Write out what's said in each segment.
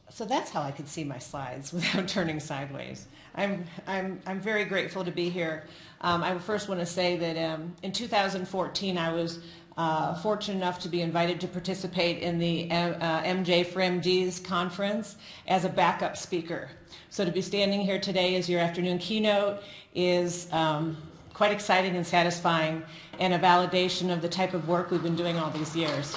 So that's how I could see my slides without turning sideways. I'm very grateful to be here. I first want to say that in 2014 I was fortunate enough to be invited to participate in the MJ for MDs conference as a backup speaker. So to be standing here today as your afternoon keynote is quite exciting and satisfying, and a validation of the type of work we've been doing all these years.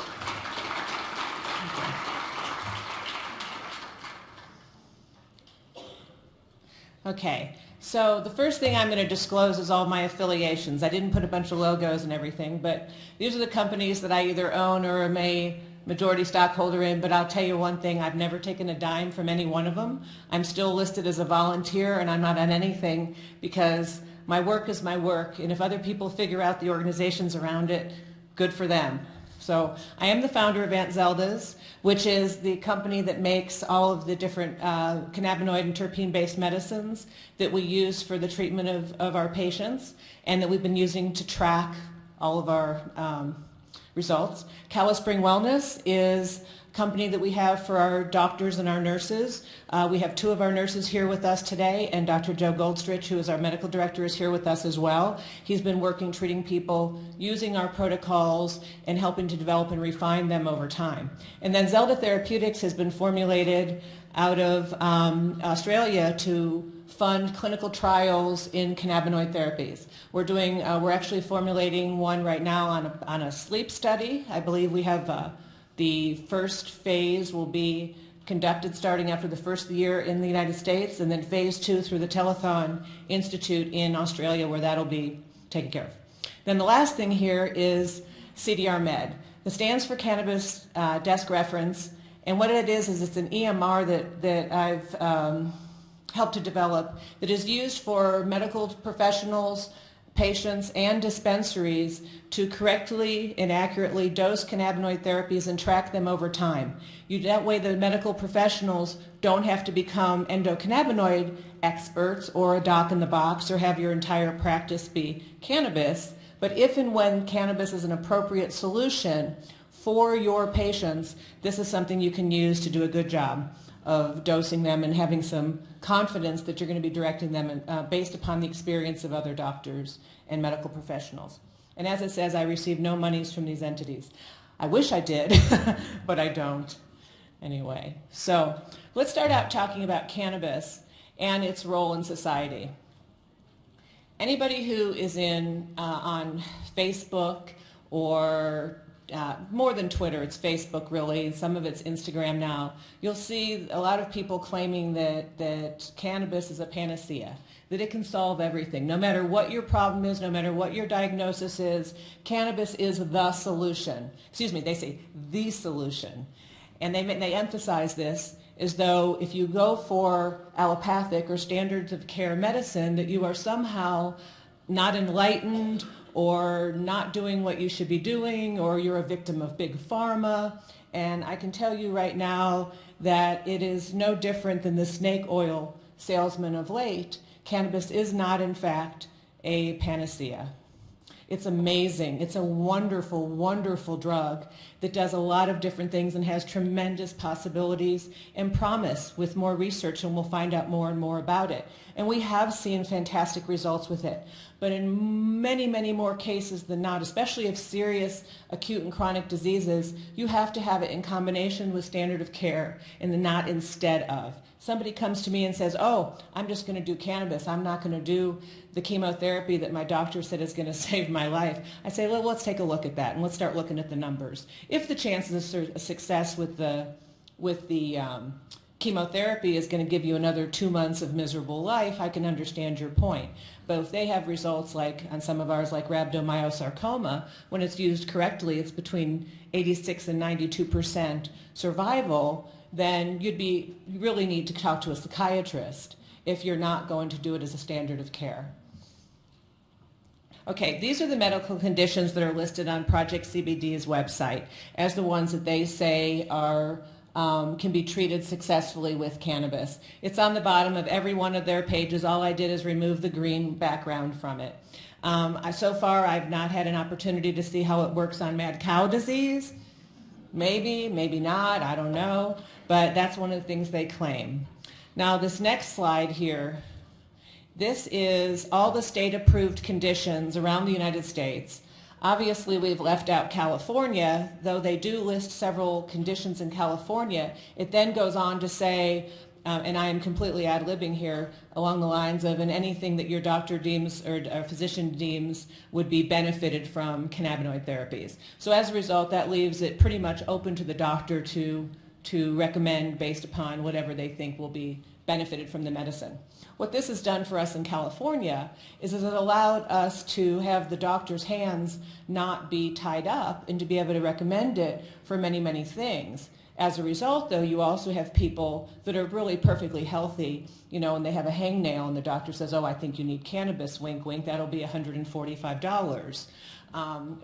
Okay, so the first thing I'm going to disclose is all my affiliations. I didn't put a bunch of logos and everything, but these are the companies that I either own or am a majority stockholder in, but I'll tell you one thing, I've never taken a dime from any one of them. I'm still listed as a volunteer, and I'm not on anything because my work is my work, and if other people figure out the organizations around it, good for them. So I am the founder of Aunt Zelda's, which is the company that makes all of the different cannabinoid and terpene-based medicines that we use for the treatment of our patients and that we've been using to track all of our results. Calla Spring Wellness is a company that we have for our doctors and our nurses. We have two of our nurses here with us today, and Dr. Joe Goldstrich, who is our medical director, is here with us as well. He's been working treating people using our protocols and helping to develop and refine them over time. And then Zelda Therapeutics has been formulated out of Australia to fund clinical trials in cannabinoid therapies. We're actually formulating one right now on a sleep study. I believe we have the first phase will be conducted starting after the first year in the United States, and then phase 2 through the Telethon Institute in Australia, where that'll be taken care of. Then the last thing here is CDR Med. It stands for Cannabis Desk Reference, and what it is it's an EMR that I've helped to develop that is used for medical professionals, patients, and dispensaries to correctly and accurately dose cannabinoid therapies and track them over time. That way the medical professionals don't have to become endocannabinoid experts or a doc in the box or have your entire practice be cannabis, but if and when cannabis is an appropriate solution for your patients, this is something you can use to do a good job of dosing them and having some confidence that you're going to be directing them based upon the experience of other doctors and medical professionals. And as it says, I receive no monies from these entities. I wish I did, but I don't. Anyway, so let's start out talking about cannabis and its role in society. Anybody who is on Facebook or more than Twitter, it's Facebook really, some of it's Instagram now, you'll see a lot of people claiming that cannabis is a panacea, that it can solve everything. No matter what your problem is, no matter what your diagnosis is, cannabis is the solution. Excuse me, they say the solution. And they emphasize this as though if you go for allopathic or standards of care medicine, that you are somehow not enlightened or not doing what you should be doing, or you're a victim of big pharma. And I can tell you right now that it is no different than the snake oil salesman of late. Cannabis is not, in fact, a panacea. It's amazing. It's a wonderful, wonderful drug that does a lot of different things and has tremendous possibilities and promise with more research, and we'll find out more and more about it. And we have seen fantastic results with it. But in many, many more cases than not, especially of serious acute and chronic diseases, you have to have it in combination with standard of care and not instead of. Somebody comes to me and says, oh, I'm just going to do cannabis. I'm not going to do the chemotherapy that my doctor said is going to save my life. I say, well, let's take a look at that and let's start looking at the numbers. If the chances of success with the chemotherapy is going to give you another 2 months of miserable life, I can understand your point. But if they have results like on some of ours, like rhabdomyosarcoma, when it's used correctly, it's between 86 and 92% survival, then you really need to talk to a psychiatrist if you're not going to do it as a standard of care. Okay, these are the medical conditions that are listed on Project CBD's website as the ones that they say are can be treated successfully with cannabis. It's on the bottom of every one of their pages. All I did is remove the green background from it. So far, I've not had an opportunity to see how it works on mad cow disease. Maybe, maybe not, I don't know, but that's one of the things they claim. Now this next slide here, this is all the state-approved conditions around the United States. Obviously, we've left out California, though they do list several conditions in California. It then goes on to say, and I am completely ad-libbing here, along the lines of, and anything that your doctor deems or physician deems would be benefited from cannabinoid therapies. So as a result, that leaves it pretty much open to the doctor to recommend based upon whatever they think will be benefited from the medicine. What this has done for us in California is it allowed us to have the doctor's hands not be tied up and to be able to recommend it for many, many things. As a result, though, you also have people that are really perfectly healthy, and they have a hangnail and the doctor says, oh, I think you need cannabis, wink, wink, that'll be $145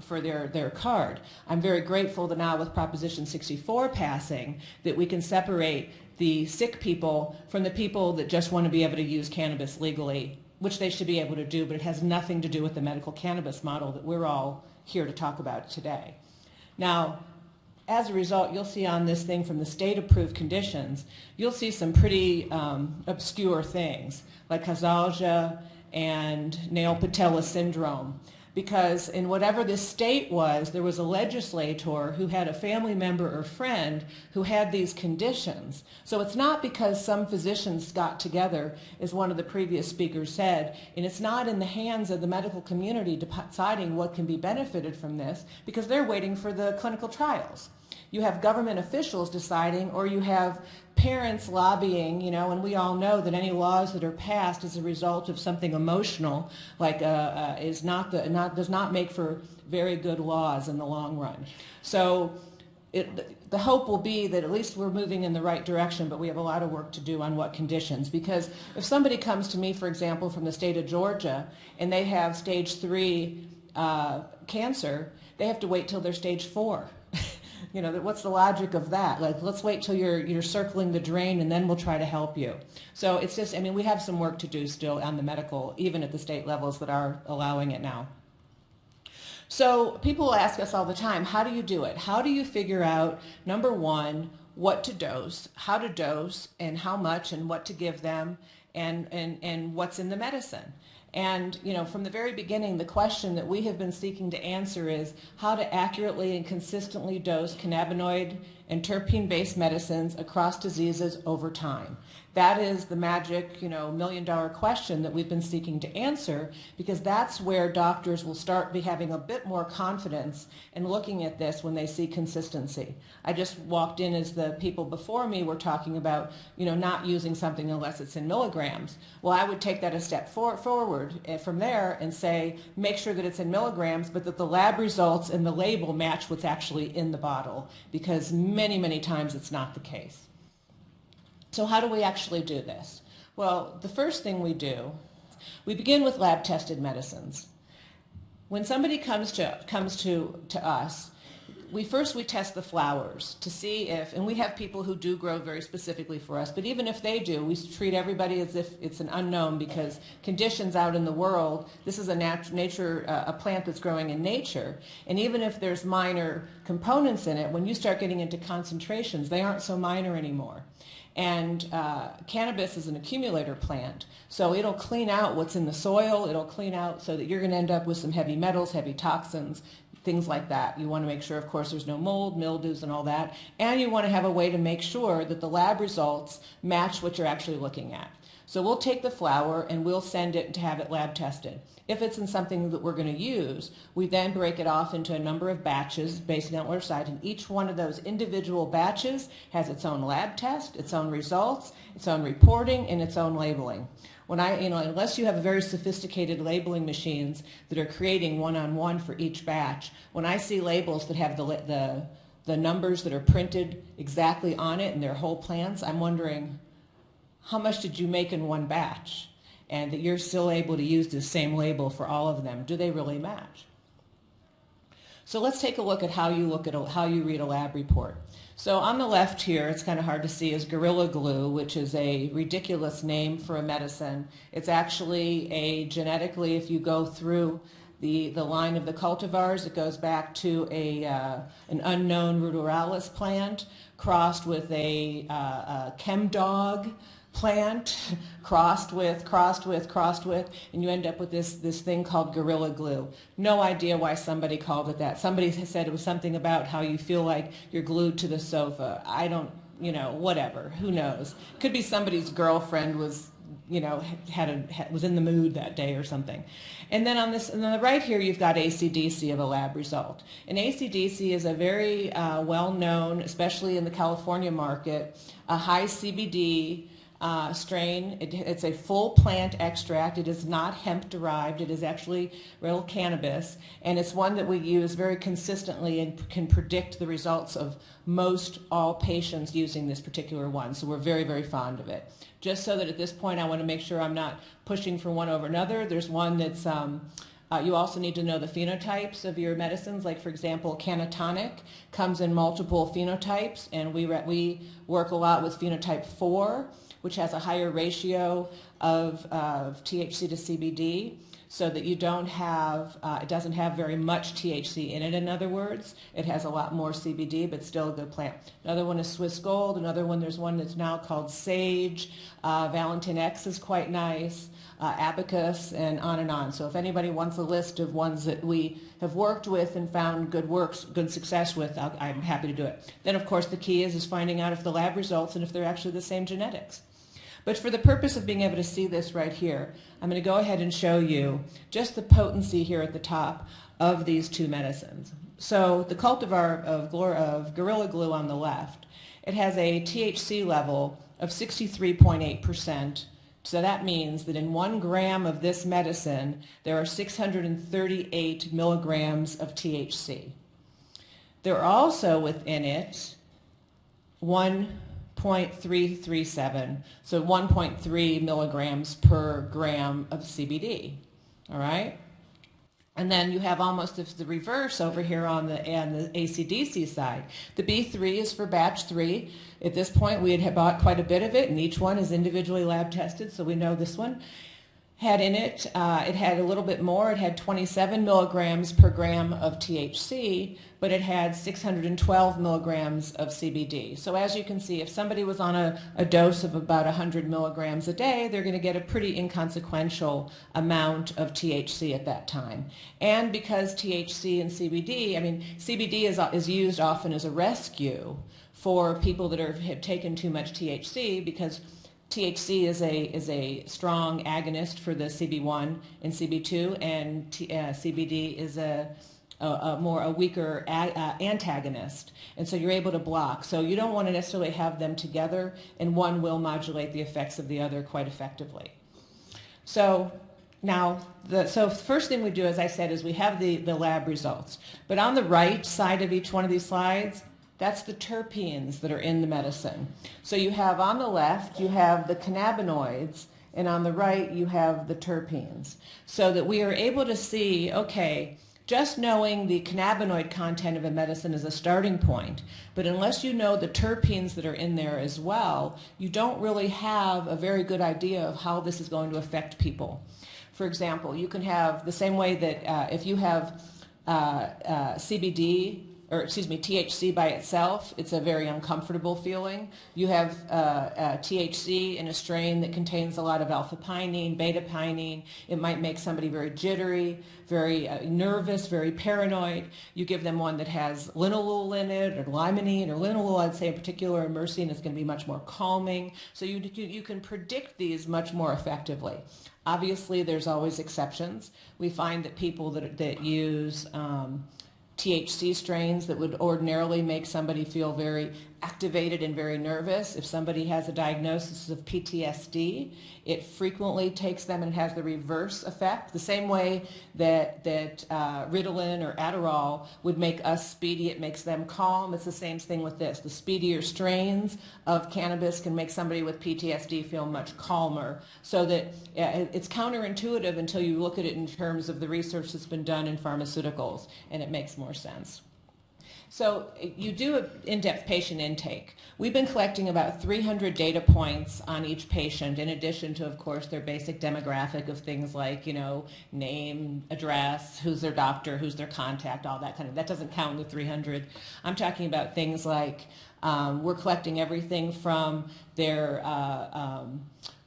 for their card. I'm very grateful that now with Proposition 64 passing that we can separate the sick people from the people that just want to be able to use cannabis legally, which they should be able to do, but it has nothing to do with the medical cannabis model that we're all here to talk about today. Now, as a result, you'll see on this thing from the state-approved conditions, you'll see some pretty obscure things like Kazalja and nail patella syndrome. Because in whatever this state was, there was a legislator who had a family member or friend who had these conditions. So it's not because some physicians got together, as one of the previous speakers said, and it's not in the hands of the medical community deciding what can be benefited from this, because they're waiting for the clinical trials. You have government officials deciding, or you have parents lobbying, and we all know that any laws that are passed as a result of something emotional, like does not make for very good laws in the long run. So the hope will be that at least we're moving in the right direction, but we have a lot of work to do on what conditions. Because if somebody comes to me, for example, from the state of Georgia, and they have stage 3 cancer, they have to wait till they're stage 4. What's the logic of that? Like, let's wait till you're circling the drain and then we'll try to help you. So it's just, we have some work to do still on the medical, even at the state levels that are allowing it now. So people will ask us all the time, how do you do it? How do you figure out, number one, what to dose, how to dose, and how much, and what to give them, and what's in the medicine? And, from the very beginning, the question that we have been seeking to answer is how to accurately and consistently dose cannabinoid and terpene-based medicines across diseases over time. That is the magic, million-dollar question that we've been seeking to answer, because that's where doctors will start be having a bit more confidence in looking at this when they see consistency. I just walked in as the people before me were talking about, not using something unless it's in milligrams. Well, I would take that a step forward from there and say, make sure that it's in milligrams, but that the lab results and the label match what's actually in the bottle, because many, many times it's not the case. So how do we actually do this? Well, the first thing we do, we begin with lab-tested medicines. When somebody comes to us, we test the flowers to see if, and we have people who do grow very specifically for us, but even if they do, we treat everybody as if it's an unknown, because conditions out in the world, this is a plant that's growing in nature, and even if there's minor components in it, when you start getting into concentrations, they aren't so minor anymore. And cannabis is an accumulator plant, so it'll clean out what's in the soil, it'll clean out so that you're going to end up with some heavy metals, heavy toxins, things like that. You want to make sure, of course, there's no mold, mildews, and all that, and you want to have a way to make sure that the lab results match what you're actually looking at. So we'll take the flower and we'll send it to have it lab tested. If it's in something that we're going to use, we then break it off into a number of batches based on our site, and each one of those individual batches has its own lab test, its own results, its own reporting, and its own labeling. Unless you have very sophisticated labeling machines that are creating one-on-one for each batch, when I see labels that have the numbers that are printed exactly on it and their whole plants, I'm wondering, how much did you make in one batch? And that you're still able to use the same label for all of them. Do they really match? So let's take a look at how you read a lab report. So on the left here, it's kind of hard to see, is Gorilla Glue, which is a ridiculous name for a medicine. It's actually genetically, if you go through the line of the cultivars. It goes back to an unknown ruderalis plant crossed with a chemdog plant, crossed with, and you end up with this thing called Gorilla Glue. No idea why somebody called it that. Somebody said it was something about how you feel like you're glued to the sofa. I don't, whatever, who knows. Could be somebody's girlfriend was, was in the mood that day or something. And then on the right here, you've got ACDC of a lab result. And ACDC is a very well-known, especially in the California market, a high CBD strain. It's a full plant extract. It is not hemp derived. It is actually real cannabis, and it's one that we use very consistently and can predict the results of most all patients using this particular one. So we're very, very fond of it. Just so that at this point I want to make sure I'm not pushing for one over another. There's one that's you also need to know the phenotypes of your medicines. Like, for example, Cannatonic comes in multiple phenotypes, and we work a lot with phenotype 4, which has a higher ratio of THC to CBD, so that you don't have, it doesn't have very much THC in it, in other words. It has a lot more CBD, but still a good plant. Another one is Swiss Gold. Another one, there's one that's now called Sage. Valentin X is quite nice. Abacus, and on and on. So if anybody wants a list of ones that we have worked with and found good success with, I'm happy to do it. Then, of course, the key is finding out if the lab results and if they're actually the same genetics. But for the purpose of being able to see this right here, I'm going to go ahead and show you just the potency here at the top of these two medicines. So the cultivar of Gorilla Glue on the left, it has a THC level of 63.8%. So that means that in 1 gram of this medicine, there are 638 milligrams of THC. There are also within it 1.337, so 1.3 milligrams per gram of CBD, all right? And then you have almost the reverse over here on the ACDC side. The B3 is for batch 3. At this point, we had bought quite a bit of it, and each one is individually lab tested, so we know this one had in it, it had a little bit more. It had 27 milligrams per gram of THC, but it had 612 milligrams of CBD. So as you can see, if somebody was on a dose of about 100 milligrams a day, they're going to get a pretty inconsequential amount of THC at that time. And because THC and CBD, I mean, CBD is used often as a rescue for people that have taken too much THC, because THC is a strong agonist for the CB1 and CB2, and CBD is a weaker antagonist, and so you're able to block. So you don't want to necessarily have them together, and one will modulate the effects of the other quite effectively. So now, the first thing we do, as I said, is we have the lab results. But on the right side of each one of these slides, that's the terpenes that are in the medicine. So you have on the left, you have the cannabinoids, and on the right, you have the terpenes. So that we are able to see, okay, just knowing the cannabinoid content of a medicine is a starting point, but unless you know the terpenes that are in there as well, you don't really have a very good idea of how this is going to affect people. For example, you can have the same way that if you have THC by itself, it's a very uncomfortable feeling. You have THC in a strain that contains a lot of alpha-pinene, beta-pinene. It might make somebody very jittery, very nervous, very paranoid. You give them one that has linalool in it, or limonene, or linalool, I'd say in particular, and myrcene is going to be much more calming. So you can predict these much more effectively. Obviously, there's always exceptions. We find that people that use THC strains that would ordinarily make somebody feel very activated and very nervous. If somebody has a diagnosis of PTSD, it frequently takes them and has the reverse effect. The same way that Ritalin or Adderall would make us speedy, it makes them calm. It's the same thing with this. The speedier strains of cannabis can make somebody with PTSD feel much calmer. So that it's counterintuitive until you look at it in terms of the research that's been done in pharmaceuticals, and it makes more sense. So you do an in-depth patient intake. We've been collecting about 300 data points on each patient, in addition to, of course, their basic demographic of things like, name, address, who's their doctor, who's their contact, all that kind of. That doesn't count in the 300. I'm talking about things like we're collecting everything from their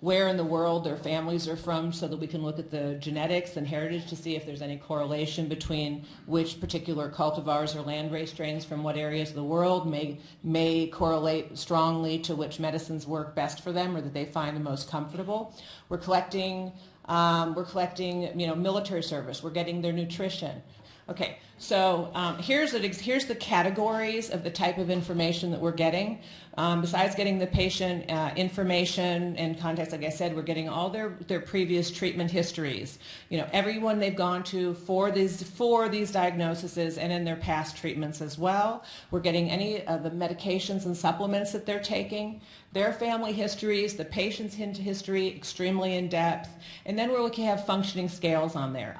where in the world their families are from, so that we can look at the genetics and heritage to see if there's any correlation between which particular cultivars or landrace strains from what areas of the world may correlate strongly to which medicines work best for them or that they find the most comfortable. We're collecting military service. We're getting their nutrition. Okay, so here's the categories of the type of information that we're getting. Besides getting the patient information and context, like I said, we're getting all their previous treatment histories. Everyone they've gone to for these diagnoses and in their past treatments as well. We're getting any of the medications and supplements that they're taking, their family histories, the patient's history, extremely in depth, and then we're looking at functioning scales on there.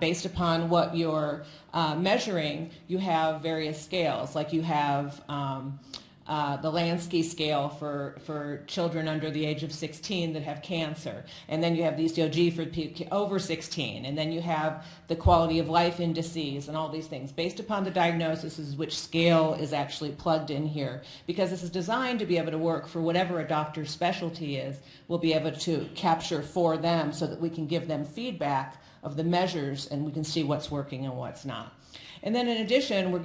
Based upon what you're measuring, you have various scales, like you have the Lansky scale for children under the age of 16 that have cancer, and then you have the ECOG for over 16, and then you have the quality of life indices and all these things. Based upon the diagnosis is which scale is actually plugged in here, because this is designed to be able to work for whatever a doctor's specialty is. We'll be able to capture for them so that we can give them feedback of the measures and we can see what's working and what's not. And then in addition, we're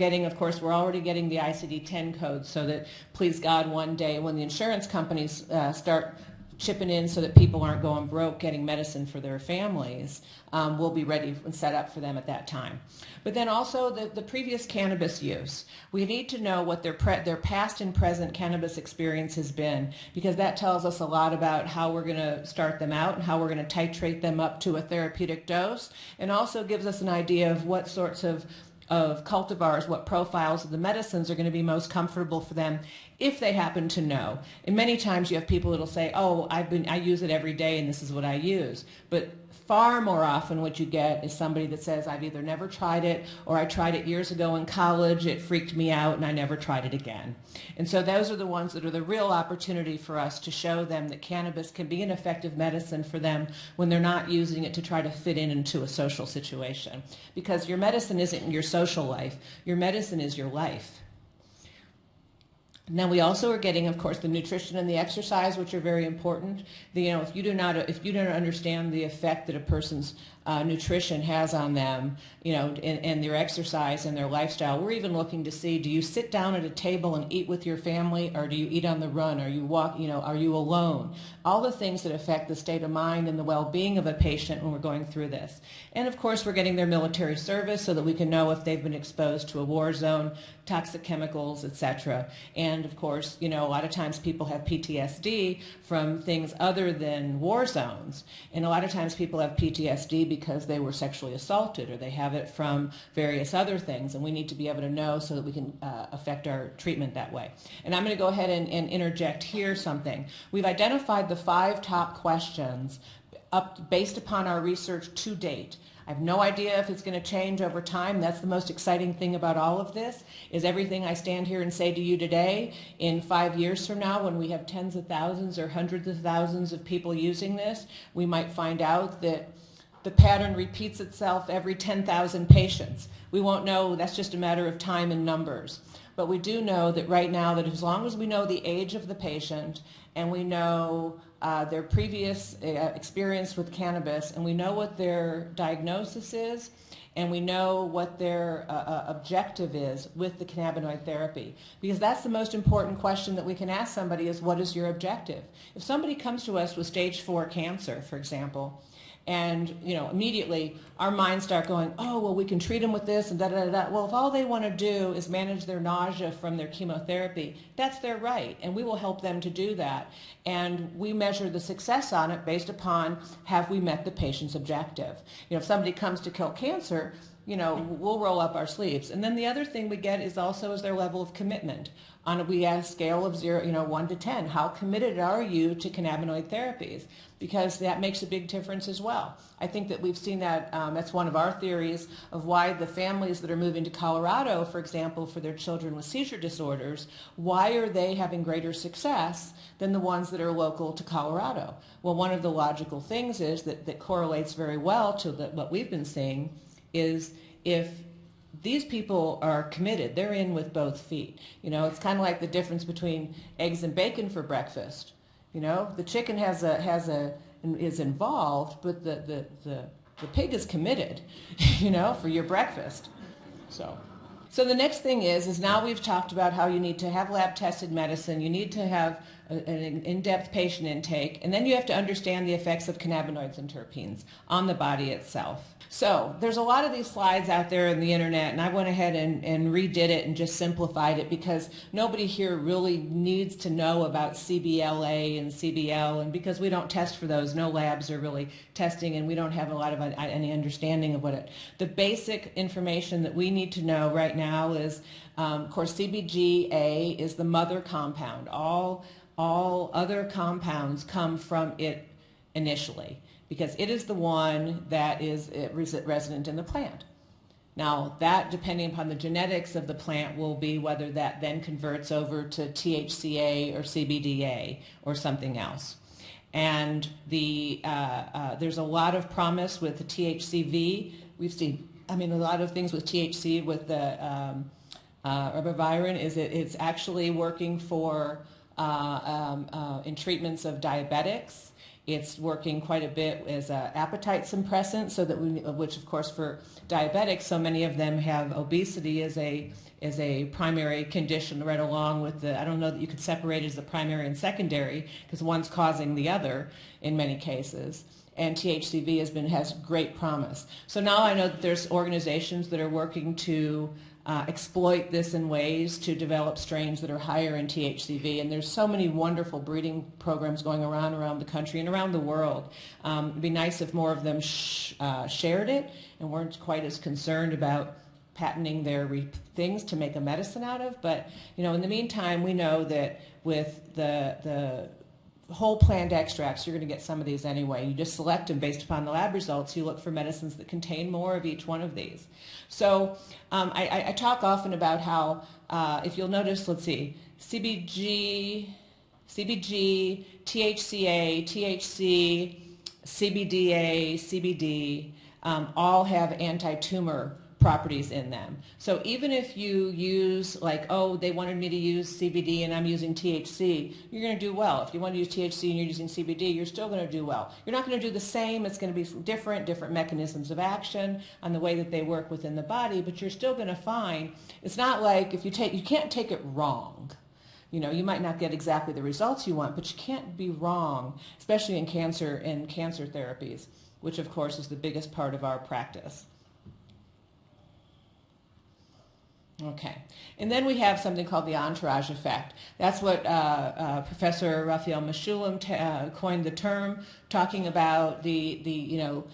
already getting the ICD-10 codes, so that, please God, one day when the insurance companies start chipping in so that people aren't going broke getting medicine for their families, we'll be ready and set up for them at that time. But then also the previous cannabis use. We need to know what their past and present cannabis experience has been, because that tells us a lot about how we're going to start them out and how we're going to titrate them up to a therapeutic dose, and also gives us an idea of what sorts of cultivars, what profiles of the medicines are going to be most comfortable for them if they happen to know. And many times you have people that'll say, oh, I use it every day and this is what I use. But far more often what you get is somebody that says, I've either never tried it or I tried it years ago in college, it freaked me out and I never tried it again. And so those are the ones that are the real opportunity for us to show them that cannabis can be an effective medicine for them when they're not using it to try to fit into a social situation. Because your medicine isn't your social life, your medicine is your life. Now we also are getting, of course, the nutrition and the exercise, which are very important. If you don't understand the effect that a person's nutrition has on them, and their exercise and their lifestyle, we're even looking to see: do you sit down at a table and eat with your family, or do you eat on the run? Are you are you alone? All the things that affect the state of mind and the well-being of a patient when we're going through this. And of course, we're getting their military service so that we can know if they've been exposed to a war zone, toxic chemicals, etc. And of course, a lot of times people have PTSD from things other than war zones. And a lot of times people have PTSD because they were sexually assaulted, or they have it from various other things. And we need to be able to know so that we can affect our treatment that way. And I'm going to go ahead and interject here something. We've identified the 5 top questions based upon our research to date. I have no idea if it's going to change over time. That's the most exciting thing about all of this, is everything I stand here and say to you today, in 5 years from now, when we have tens of thousands or hundreds of thousands of people using this, we might find out that the pattern repeats itself every 10,000 patients. We won't know. That's just a matter of time and numbers. But we do know that right now, that as long as we know the age of the patient and we know their previous experience with cannabis, and we know what their diagnosis is, and we know what their objective is with the cannabinoid therapy. Because that's the most important question that we can ask somebody, is what is your objective? If somebody comes to us with stage 4 cancer, for example, and immediately our minds start going, oh, well, we can treat them with this and da-da-da-da. Well, if all they want to do is manage their nausea from their chemotherapy, that's their right, and we will help them to do that. And we measure the success on it based upon, have we met the patient's objective? If somebody comes to kill cancer, we'll roll up our sleeves. And then the other thing we get is their level of commitment. We have a scale of 1 to 10. How committed are you to cannabinoid therapies? Because that makes a big difference as well. I think that we've seen that, that's one of our theories of why the families that are moving to Colorado, for example, for their children with seizure disorders, why are they having greater success than the ones that are local to Colorado? Well, one of the logical things is that correlates very well to what we've been seeing is if these people are committed, they're in with both feet. It's kind of like the difference between eggs and bacon for breakfast. The chicken is involved, but the pig is committed, for your breakfast. So the next thing is now we've talked about how you need to have lab-tested medicine, you need to have an in-depth patient intake, and then you have to understand the effects of cannabinoids and terpenes on the body itself. So there's a lot of these slides out there on the internet, and I went ahead and redid it and just simplified it because nobody here really needs to know about CBLA and CBL, and because we don't test for those, no labs are really testing, and we don't have a lot of any understanding of the basic information that we need to know right now is, of course, CBGA is the mother compound. All other compounds come from it initially, because it is the one that is resident in the plant. Now, that, depending upon the genetics of the plant, will be whether that then converts over to THCA or CBDA or something else. And there's a lot of promise with the THCV. We've seen, a lot of things with THC with the ribavirin is it's actually working for in treatments of diabetics. It's working quite a bit as an appetite suppressant, so that which of course for diabetics, so many of them have obesity as a primary condition right along with I don't know that you could separate it as a primary and secondary because one's causing the other in many cases. And THCV has great promise. So now I know that there's organizations that are working to exploit this in ways to develop strains that are higher in THCV, and there's so many wonderful breeding programs going around the country and around the world. It'd be nice if more of them shared it and weren't quite as concerned about patenting their things to make a medicine out of. But in the meantime, we know that with the whole plant extracts, you're going to get some of these anyway. You just select them based upon the lab results. You look for medicines that contain more of each one of these. So I talk often about how, if you'll notice, let's see, CBG, THCA, THC, CBDA, CBD, all have anti-tumor properties in them. So even if you use they wanted me to use CBD and I'm using THC, you're going to do well. If you want to use THC and you're using CBD, you're still going to do well. You're not going to do the same. It's going to be different mechanisms of action on the way that they work within the body, but you're still going to find, it's not like you can't take it wrong. You might not get exactly the results you want, but you can't be wrong, especially in cancer therapies, which of course is the biggest part of our practice. Okay, and then we have something called the entourage effect. That's what Professor Raphael Mechoulam coined the term, talking about the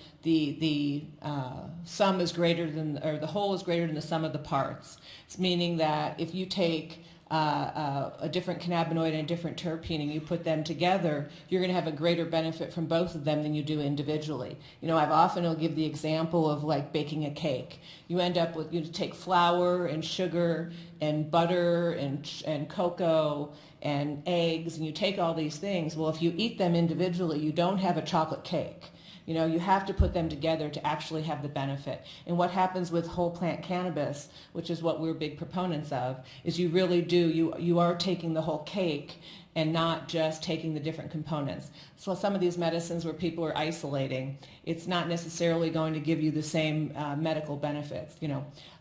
sum is greater than, or the whole is greater than the sum of the parts. It's meaning that if you take a different cannabinoid and a different terpene and you put them together, you're going to have a greater benefit from both of them than you do individually. I've often will give the example of like baking a cake. You end up with, you take flour and sugar and butter and cocoa and eggs, and you take all these things. Well, if you eat them individually, you don't have a chocolate cake. You have to put them together to actually have the benefit. And what happens with whole plant cannabis, which is what we're big proponents of, is you really do, you are taking the whole cake and not just taking the different components. So some of these medicines where people are isolating, it's not necessarily going to give you the same medical benefits.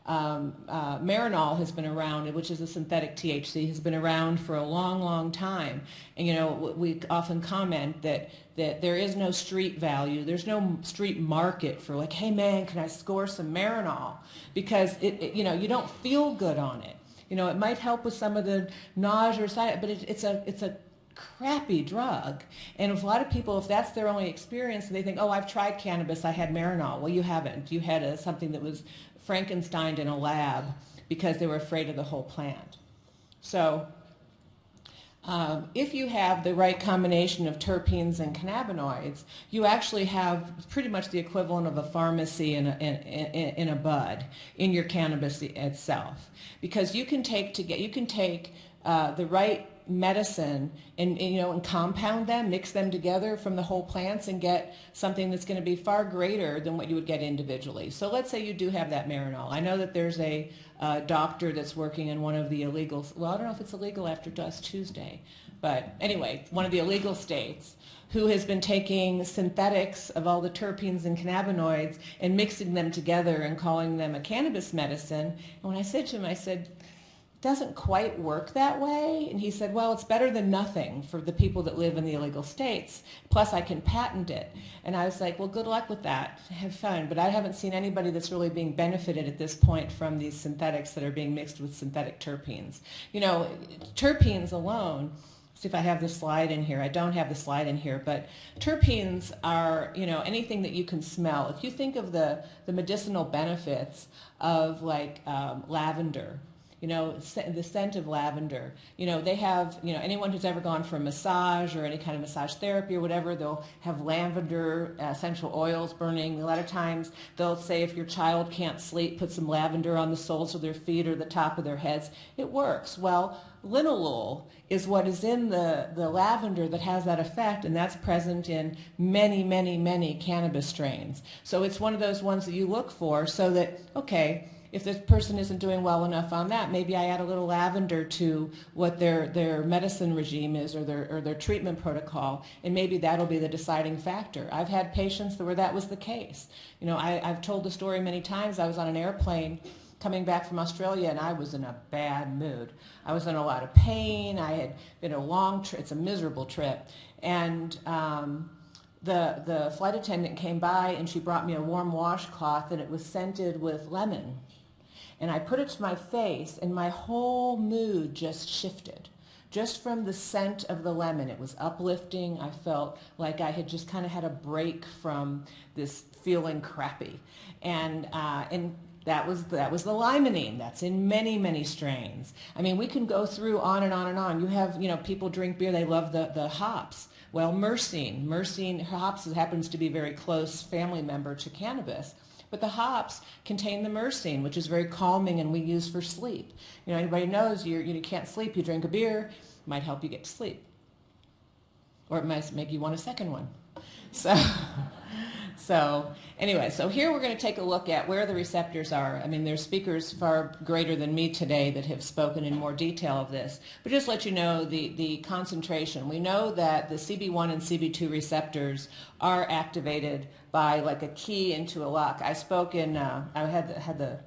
Marinol has been around, which is a synthetic THC, has been around for a long, long time. And we often comment that there is no street value, there's no street market for like, hey man, can I score some Marinol? Because you don't feel good on it. It might help with some of the nausea or side, but it's a crappy drug. And if a lot of people, if that's their only experience, they think, oh, I've tried cannabis, I had Marinol. Well, you haven't. You had something that was Frankensteined in a lab because they were afraid of the whole plant. So if you have the right combination of terpenes and cannabinoids, you actually have pretty much the equivalent of a pharmacy in a bud in your cannabis itself, because you can take the right medicine and compound them, mix them together from the whole plants and get something that's going to be far greater than what you would get individually. So let's say you do have that Marinol. I know that there's a doctor that's working in one of the illegal, well, I don't know if it's illegal after Dust Tuesday, but anyway, one of the illegal states, who has been taking synthetics of all the terpenes and cannabinoids and mixing them together and calling them a cannabis medicine. And when I said to him, I said, doesn't quite work that way. And he said, well, it's better than nothing for the people that live in the illegal states. Plus, I can patent it. And I was like, well, good luck with that. Have fun. But I haven't seen anybody that's really being benefited at this point from these synthetics that are being mixed with synthetic terpenes. Terpenes alone, see if I have the slide in here. I don't have the slide in here, but terpenes are, anything that you can smell. If you think of the medicinal benefits of like lavender, the scent of lavender, they have, anyone who's ever gone for a massage or any kind of massage therapy or whatever, they'll have lavender essential oils burning. A lot of times they'll say if your child can't sleep, put some lavender on the soles of their feet or the top of their heads. It works. Well, linalool is what is in the lavender that has that effect, and that's present in many, many, many cannabis strains. So it's one of those ones that you look for so that, okay, if this person isn't doing well enough on that, maybe I add a little lavender to what their medicine regime is or their treatment protocol, and maybe that'll be the deciding factor. I've had patients where that was the case. I've told the story many times. I was on an airplane coming back from Australia, and I was in a bad mood. I was in a lot of pain. I had been a long trip. It's a miserable trip. And the flight attendant came by, and she brought me a warm washcloth, and it was scented with lemon. And I put it to my face, and my whole mood just shifted. Just from the scent of the lemon, it was uplifting. I felt like I had just kind of had a break from this feeling crappy. And that was the limonene. That's in many, many strains. I mean, we can go through on and on and on. You have, people drink beer, they love the hops. Well, myrcene hops happens to be a very close family member to cannabis. But the hops contain the myrcene, which is very calming and we use for sleep. Anybody knows you can't sleep, you drink a beer, it might help you get to sleep. Or it might make you want a second one. So anyway, so here we're going to take a look at where the receptors are. I mean, there's speakers far greater than me today that have spoken in more detail of this. But just to let you know the concentration. We know that the CB1 and CB2 receptors are activated by like a key into a lock. I spoke I had the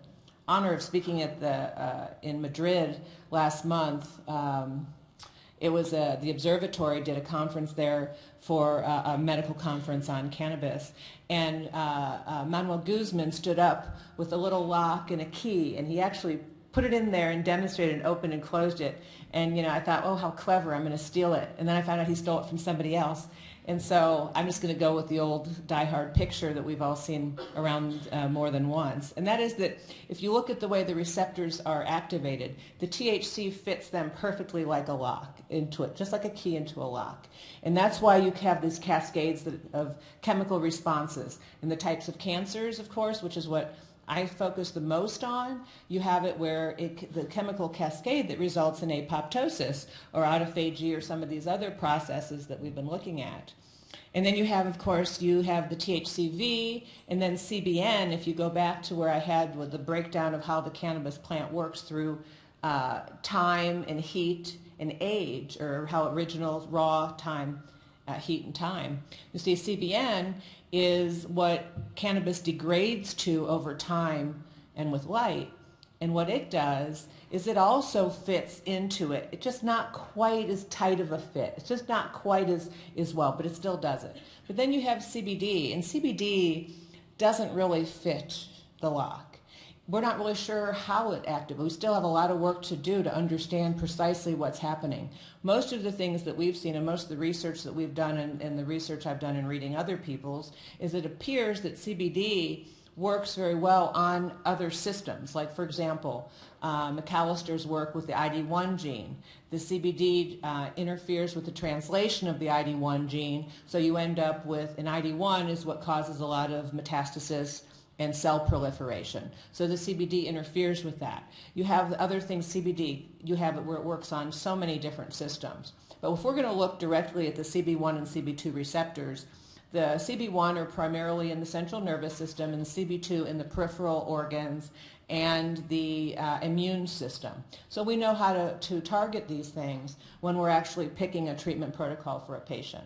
honor of speaking at in Madrid last month. It was the observatory did a conference there for a medical conference on cannabis, and Manuel Guzman stood up with a little lock and a key, and he actually put it in there and demonstrated and opened and closed it. And I thought, oh, how clever, I'm going to steal it. And then I found out he stole it from somebody else. And so I'm just going to go with the old die-hard picture that we've all seen around more than once. And that is that if you look at the way the receptors are activated, the THC fits them perfectly like a lock into it, just like a key into a lock. And that's why you have these cascades of chemical responses. And the types of cancers, of course, which is what I focus the most on, you have it where the chemical cascade that results in apoptosis or autophagy or some of these other processes that we've been looking at. And then you have, of course, the THCV and then CBN. If you go back to where I had with the breakdown of how the cannabis plant works through time and heat and age, or how original raw time, heat and time. You see, CBN is what cannabis degrades to over time and with light. And what it does is it also fits into it. It's just not quite as tight of a fit. It's just not quite as well, but it still does it. But then you have CBD, and CBD doesn't really fit the lock. We're not really sure how it activates. We still have a lot of work to do to understand precisely what's happening. Most of the things that we've seen and most of the research that we've done and the research I've done in reading other people's is it appears that CBD works very well on other systems. Like, for example, McAllister's work with the ID1 gene. The CBD interferes with the translation of the ID1 gene, so you end up with, an ID1 is what causes a lot of metastasis and cell proliferation. So the CBD interferes with that. You have the other things, CBD, you have it where it works on so many different systems. But if we're going to look directly at the CB1 and CB2 receptors, the CB1 are primarily in the central nervous system and CB2 in the peripheral organs and the immune system. So we know how to target these things when we're actually picking a treatment protocol for a patient.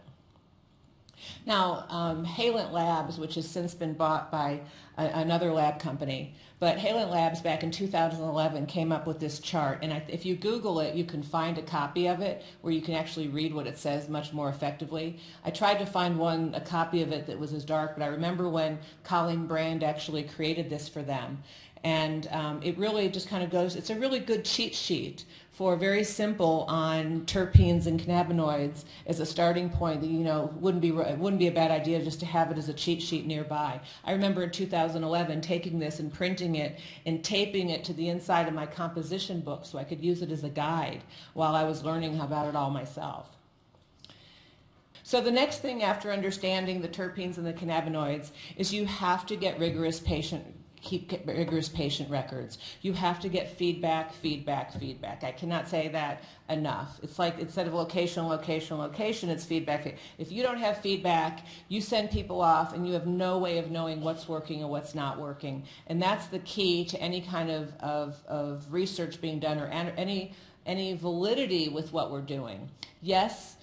Now, Halent Labs, which has since been bought by another lab company, but Halent Labs back in 2011 came up with this chart, and if you Google it, you can find a copy of it where you can actually read what it says much more effectively. I tried to find a copy of it that was as dark, but I remember when Colleen Brand actually created this for them. And it really just kind of goes, it's a really good cheat sheet for very simple on terpenes and cannabinoids as a starting point that, you know, it wouldn't be a bad idea just to have it as a cheat sheet nearby. I remember in 2011 taking this and printing it and taping it to the inside of my composition book so I could use it as a guide while I was learning about it all myself. So the next thing after understanding the terpenes and the cannabinoids is you have to get rigorous patient records. You have to get feedback. I cannot say that enough. It's like instead of location, it's feedback. If you don't have feedback, you send people off and you have no way of knowing what's working and what's not working. And that's the key to any kind of research being done or any validity with what we're doing. Yes,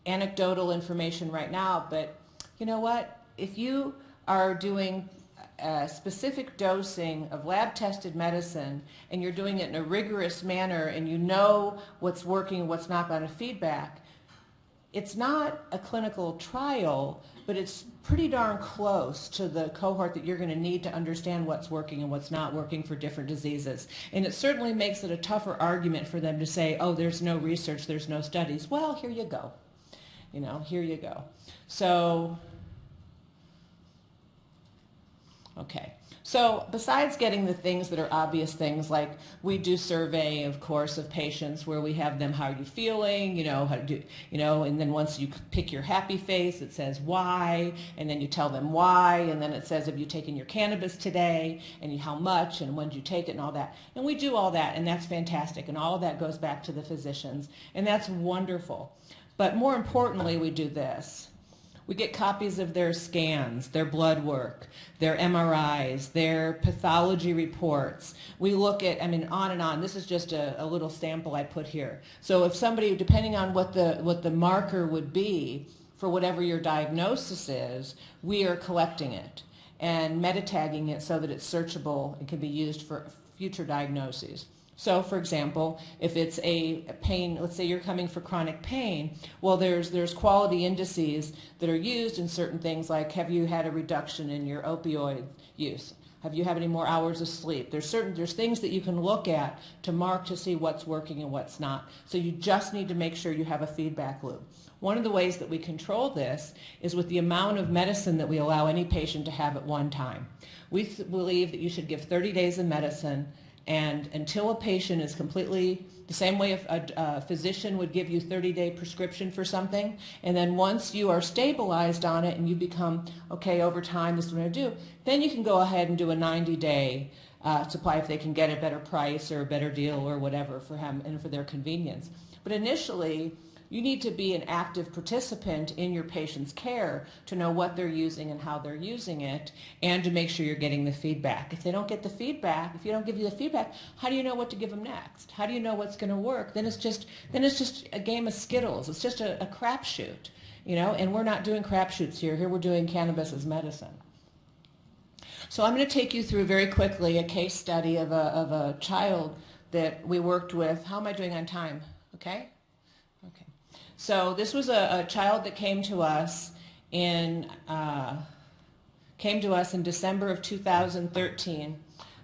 anecdotal information right now, but you know what? If you are doing specific dosing of lab-tested medicine and you're doing it in a rigorous manner and you know what's working and what's not going to feedback, it's not a clinical trial, but it's pretty darn close to the cohort that you're going to need to understand what's working and what's not working for different diseases. And it certainly makes it a tougher argument for them to say, oh, there's no research, there's no studies. Well, here you go. You know, here you go. So okay, so besides getting the things that are obvious things, like we do survey, of course, of patients where we have them, how are you feeling, and then once you pick your happy face, it says why, and then you tell them why, and then it says, have you taken your cannabis today, and how much, and when did you take it, and all that. And we do all that, and that's fantastic, and all of that goes back to the physicians, and that's wonderful. But more importantly, we do this. We get copies of their scans, their blood work, their MRIs, their pathology reports. We look at, on and on. This is just a little sample I put here. So if somebody, depending on what the marker would be for whatever your diagnosis is, we are collecting it and meta-tagging it so that it's searchable and can be used for future diagnoses. So, for example, if it's a pain, let's say you're coming for chronic pain, well, there's quality indices that are used in certain things, like have you had a reduction in your opioid use? Have you had any more hours of sleep? There's things that you can look at to mark to see what's working and what's not. So you just need to make sure you have a feedback loop. One of the ways that we control this is with the amount of medicine that we allow any patient to have at one time. We believe that you should give 30 days of medicine, and until a patient is completely, the same way a physician would give you 30-day prescription for something, and then once you are stabilized on it and you become, okay, over time, this is what I'm going to do, then you can go ahead and do a 90-day supply if they can get a better price or a better deal or whatever for him and for their convenience. But initially, you need to be an active participant in your patient's care to know what they're using and how they're using it, and to make sure you're getting the feedback. If they don't get the feedback, if you don't give you the feedback, how do you know what to give them next? How do you know what's going to work? Then it's just a game of Skittles. It's just a crapshoot, and we're not doing crapshoots here. Here we're doing cannabis as medicine. So I'm going to take you through very quickly a case study of a child that we worked with. How am I doing on time? Okay? Okay. So this was a child that came to us in December of 2013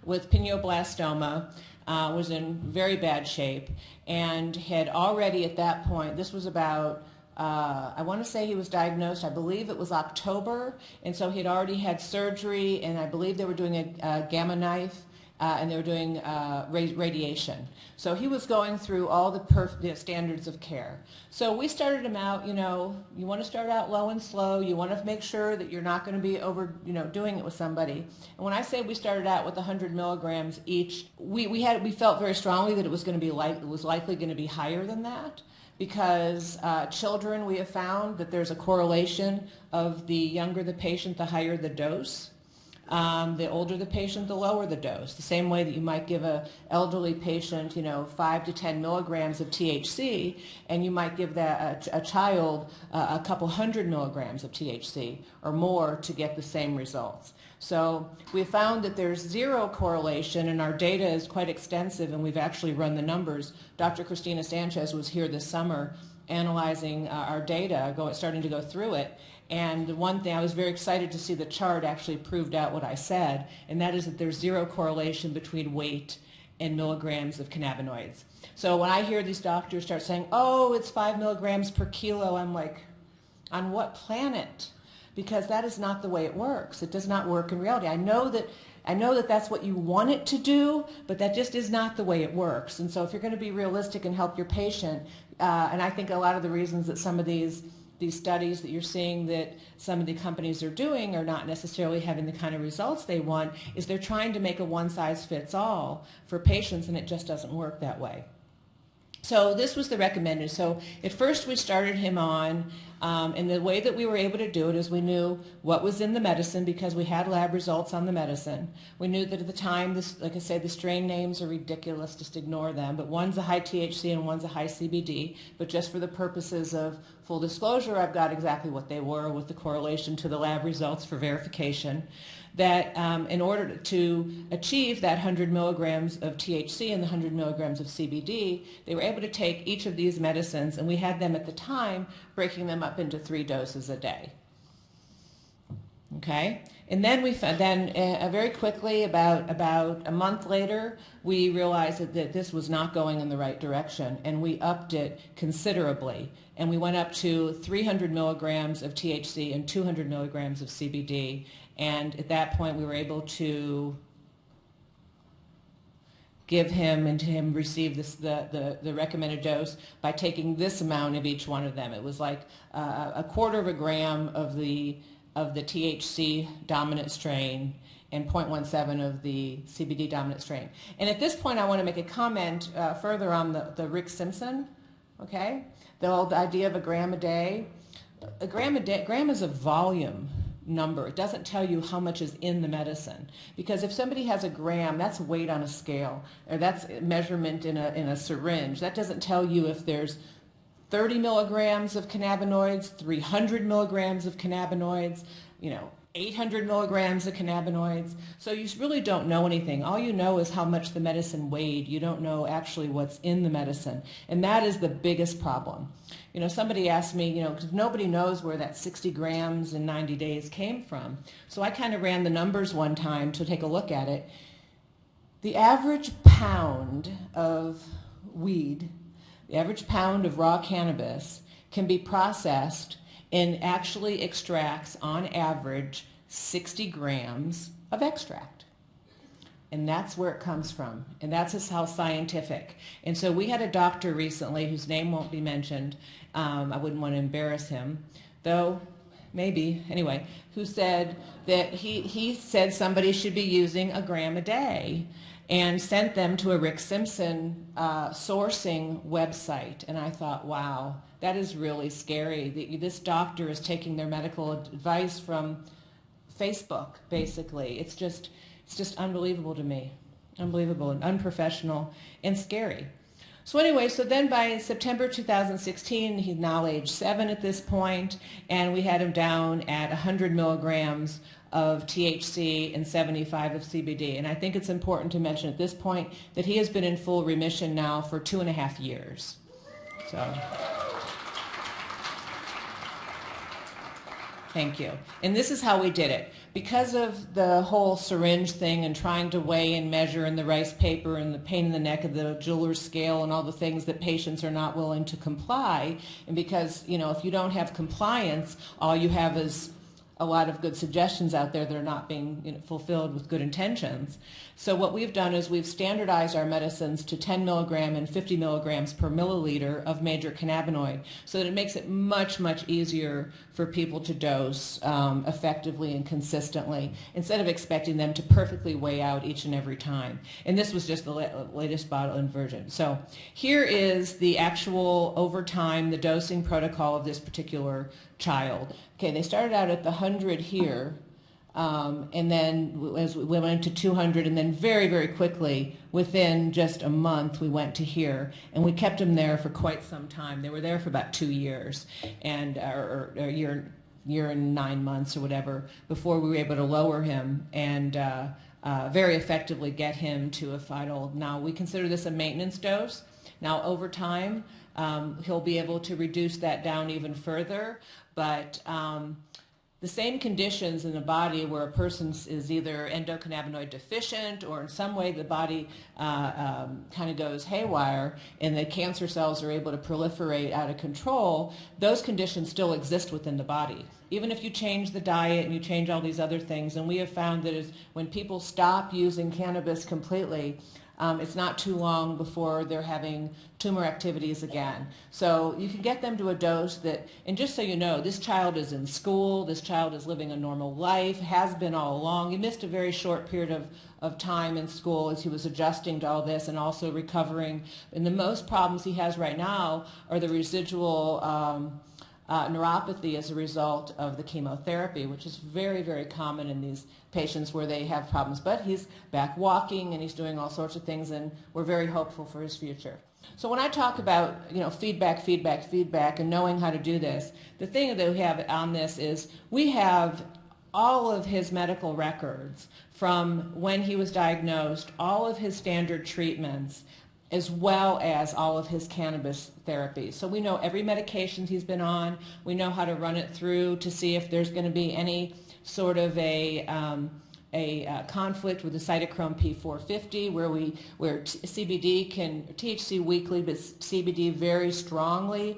with pineoblastoma, was in very bad shape, and had already at that point, this was about I want to say he was diagnosed, I believe it was October, and so he had already had surgery, and I believe they were doing a gamma knife, and they were doing radiation. So he was going through all the standards of care. So we started him out, you know, you want to start out low and slow. You want to make sure that you're not going to be doing it with somebody. And when I say we started out with 100 milligrams each, we felt very strongly that it was going to be likely going to be higher than that. Because children, we have found that there's a correlation of the younger the patient, the higher the dose. The older the patient, the lower the dose. The same way that you might give an elderly patient, 5 to 10 milligrams of THC, and you might give that a child a couple hundred milligrams of THC or more to get the same results. So we found that there's zero correlation, and our data is quite extensive, and we've actually run the numbers. Dr. Christina Sanchez was here this summer analyzing our data, starting to go through it. And the one thing, I was very excited to see the chart actually proved out what I said, and that is that there's zero correlation between weight and milligrams of cannabinoids. So when I hear these doctors start saying, oh, it's 5 milligrams per kilo, I'm like, on what planet? Because that is not the way it works. It does not work in reality. I know that that's what you want it to do, but that just is not the way it works. And so if you're going to be realistic and help your patient, and I think a lot of the reasons that some of these studies that you're seeing that some of the companies are doing are not necessarily having the kind of results they want is they're trying to make a one-size-fits-all for patients, and it just doesn't work that way. So this was the recommended. So at first we started him on, and the way that we were able to do it is we knew what was in the medicine because we had lab results on the medicine. We knew that at the time, like I said, the strain names are ridiculous, just ignore them, but one's a high THC and one's a high CBD, but just for the purposes of full disclosure, I've got exactly what they were with the correlation to the lab results for verification. That in order to achieve that 100 milligrams of THC and the 100 milligrams of CBD, they were able to take each of these medicines, and we had them at the time breaking them up into 3 doses a day. Okay, and then we found, very quickly, about a month later, we realized that this was not going in the right direction, and we upped it considerably, and we went up to 300 milligrams of THC and 200 milligrams of CBD. And at that point, we were able to give him and to him receive the recommended dose by taking this amount of each one of them. It was like a quarter of a gram of the THC dominant strain and 0.17 of the CBD dominant strain. And at this point, I want to make a comment further on the Rick Simpson. Okay, the old idea of a gram a day. A gram is a volume number. It doesn't tell you how much is in the medicine, because if somebody has a gram, that's weight on a scale, or that's measurement in a syringe. That doesn't tell you if there's 30 milligrams of cannabinoids, 300 milligrams of cannabinoids, 800 milligrams of cannabinoids. So you really don't know anything. All you know is how much the medicine weighed. You don't know actually what's in the medicine. And that is the biggest problem. Somebody asked me, because nobody knows where that 60 grams in 90 days came from. So I kind of ran the numbers one time to take a look at it. The average pound of weed, the average pound of raw cannabis can be processed and actually extracts, on average, 60 grams of extract. And that's where it comes from. And that's just how scientific. And so we had a doctor recently, whose name won't be mentioned. I wouldn't want to embarrass him, though maybe, anyway, who said that he said somebody should be using a gram a day, and sent them to a Rick Simpson sourcing website. And I thought, wow, that is really scary. This doctor is taking their medical advice from Facebook, basically. It's just unbelievable to me. Unbelievable and unprofessional and scary. So anyway, then by September 2016, he's now age 7 at this point, and we had him down at 100 milligrams of THC and 75 of CBD. And I think it's important to mention at this point that he has been in full remission now for 2.5 years. So. Thank you. And this is how we did it. Because of the whole syringe thing and trying to weigh and measure and the rice paper and the pain in the neck of the jeweler's scale and all the things that patients are not willing to comply, and because, you know, if you don't have compliance, all you have is a lot of good suggestions out there that are not being, you know, fulfilled with good intentions. So what we've done is we've standardized our medicines to 10 milligram and 50 milligrams per milliliter of major cannabinoid, so that it makes it much, much easier for people to dose effectively and consistently, instead of expecting them to perfectly weigh out each and every time. And this was just the latest bottle and version. So here is the actual, over time, the dosing protocol of this particular child. Okay, they started out at the 100 here, and then as we went to 200, and then very, very quickly, within just a month, we went to here, and we kept them there for quite some time. They were there for about 2 years, and or a year and 9 months or whatever, before we were able to lower him and very effectively get him to a final. Now, we consider this a maintenance dose. Now, over time, he'll be able to reduce that down even further, but the same conditions in the body where a person is either endocannabinoid deficient or in some way the body kind of goes haywire and the cancer cells are able to proliferate out of control, those conditions still exist within the body. Even if you change the diet and you change all these other things, and we have found that when people stop using cannabis completely, it's not too long before they're having tumor activities again. So you can get them to a dose that, and just so you know, this child is in school, this child is living a normal life, has been all along. He missed a very short period of time in school as he was adjusting to all this and also recovering. And the most problems he has right now are the residual neuropathy as a result of the chemotherapy, which is very, very common in these patients where they have problems. But he's back walking and he's doing all sorts of things, and we're very hopeful for his future. So when I talk about, you know, feedback, and knowing how to do this, the thing that we have on this is we have all of his medical records from when he was diagnosed, all of his standard treatments, as well as all of his cannabis therapies. So we know every medication he's been on. We know how to run it through to see if there's going to be any sort of a conflict with the cytochrome P450, where CBD can, THC weekly, but CBD very strongly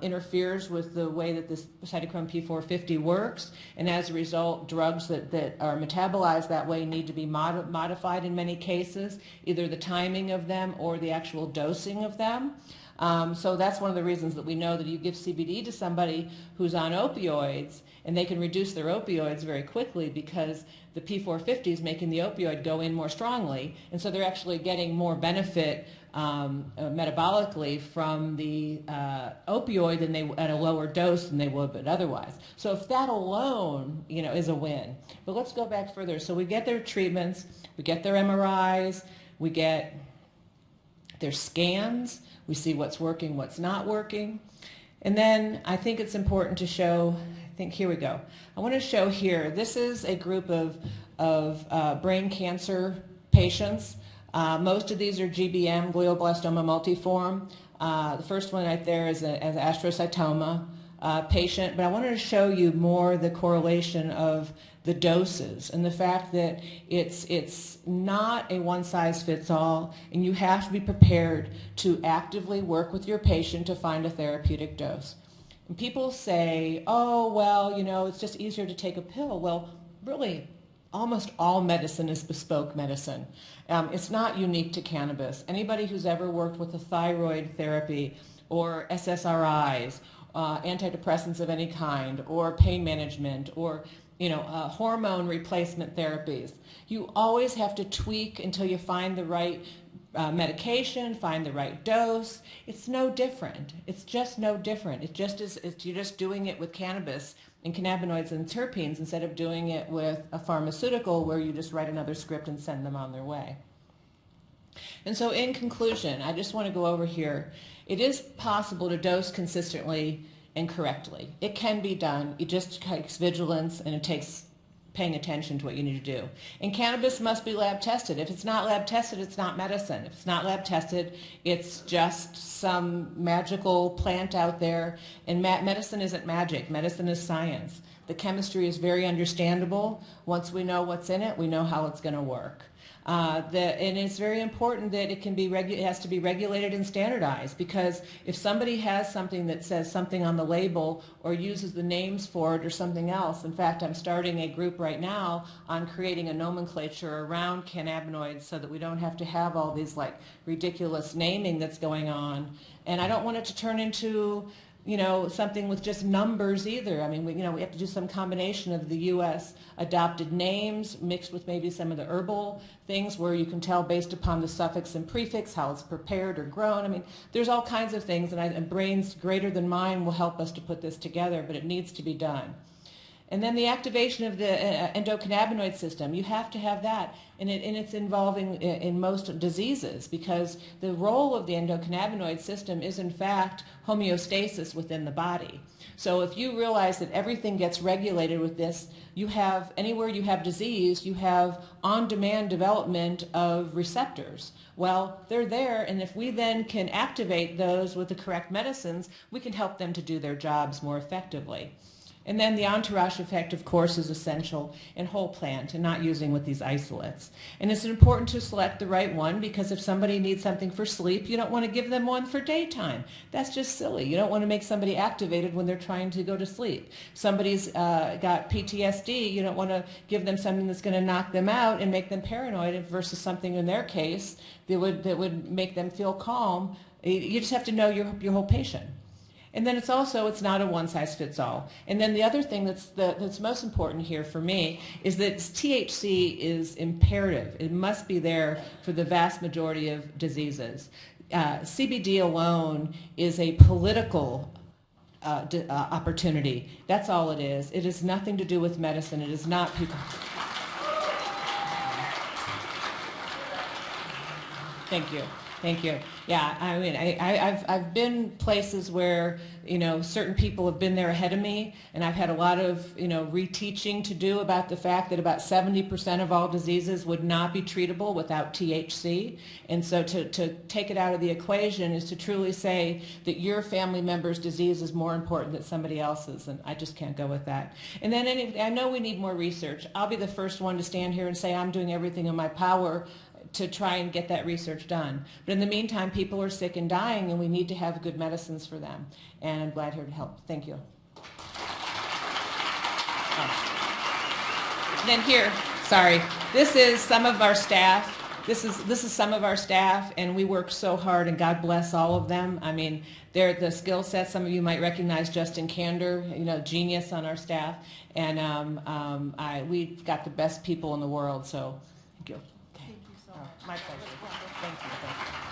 interferes with the way that this cytochrome P450 works, and as a result, drugs that are metabolized that way need to be modified in many cases, either the timing of them or the actual dosing of them. So that's one of the reasons that we know that you give CBD to somebody who's on opioids, and they can reduce their opioids very quickly because the P450 is making the opioid go in more strongly, and so they're actually getting more benefit metabolically from the opioid than they at a lower dose than they would but otherwise. So if that alone, you know, is a win. But let's go back further. So we get their treatments, we get their MRIs, we get their scans, we see what's working, what's not working. And then I think it's important to show, I think here we go. I want to show here, this is a group of brain cancer patients. Most of these are GBM, glioblastoma multiforme. The first one right there is an astrocytoma patient, but I wanted to show you more the correlation of the doses and the fact that it's not a one-size-fits-all, and you have to be prepared to actively work with your patient to find a therapeutic dose. And people say, oh, well, you know, it's just easier to take a pill. Well, really, almost all medicine is bespoke medicine. It's not unique to cannabis. Anybody who's ever worked with a thyroid therapy or SSRIs, antidepressants of any kind, or pain management, or hormone replacement therapies, you always have to tweak until you find the right medication, find the right dose. It's no different. It's just no different. It just is. You're just doing it with cannabis and cannabinoids and terpenes instead of doing it with a pharmaceutical where you just write another script and send them on their way. And so in conclusion, I just want to go over here. It is possible to dose consistently and correctly. It can be done. It just takes vigilance and it takes paying attention to what you need to do. And cannabis must be lab tested. If it's not lab tested, it's not medicine. If it's not lab tested, it's just some magical plant out there. And medicine isn't magic. Medicine is science. The chemistry is very understandable. Once we know what's in it, we know how it's going to work. And it's very important that it has to be regulated and standardized, because if somebody has something that says something on the label or uses the names for it or something else, in fact, I'm starting a group right now on creating a nomenclature around cannabinoids so that we don't have to have all these like ridiculous naming that's going on. And I don't want it to turn into something with just numbers either. I mean, we have to do some combination of the U.S. adopted names mixed with maybe some of the herbal things where you can tell based upon the suffix and prefix how it's prepared or grown. I mean, there's all kinds of things, and brains greater than mine will help us to put this together, but it needs to be done. And then the activation of the endocannabinoid system, you have to have that. And it's involving in most diseases, because the role of the endocannabinoid system is in fact homeostasis within the body. So if you realize that everything gets regulated with this, anywhere you have disease, you have on-demand development of receptors. Well, they're there, and if we then can activate those with the correct medicines, we can help them to do their jobs more effectively. And then the entourage effect, of course, is essential in whole plant and not using with these isolates. And it's important to select the right one, because if somebody needs something for sleep, you don't want to give them one for daytime. That's just silly. You don't want to make somebody activated when they're trying to go to sleep. Somebody's got PTSD, you don't want to give them something that's going to knock them out and make them paranoid versus something in their case that would make them feel calm. You just have to know your whole patient. And then it's not a one-size-fits-all. And then the other thing that's most important here for me is that THC is imperative. It must be there for the vast majority of diseases. CBD alone is a political opportunity. That's all it is. It has nothing to do with medicine. It is not people. Thank you. Thank you. Yeah, I mean, I've been places where, certain people have been there ahead of me, and I've had a lot of, reteaching to do about the fact that about 70% of all diseases would not be treatable without THC. And so to take it out of the equation is to truly say that your family member's disease is more important than somebody else's, and I just can't go with that. And then I know we need more research. I'll be the first one to stand here and say I'm doing everything in my power to try and get that research done. But in the meantime, people are sick and dying, and we need to have good medicines for them. And I'm glad here to help. Thank you. Then here, sorry, this is some of our staff. This is some of our staff, and we work so hard, and God bless all of them. I mean, they're the skill set. Some of you might recognize Justin Kander, genius on our staff. And we've got the best people in the world, so thank you. My pleasure. Thank you.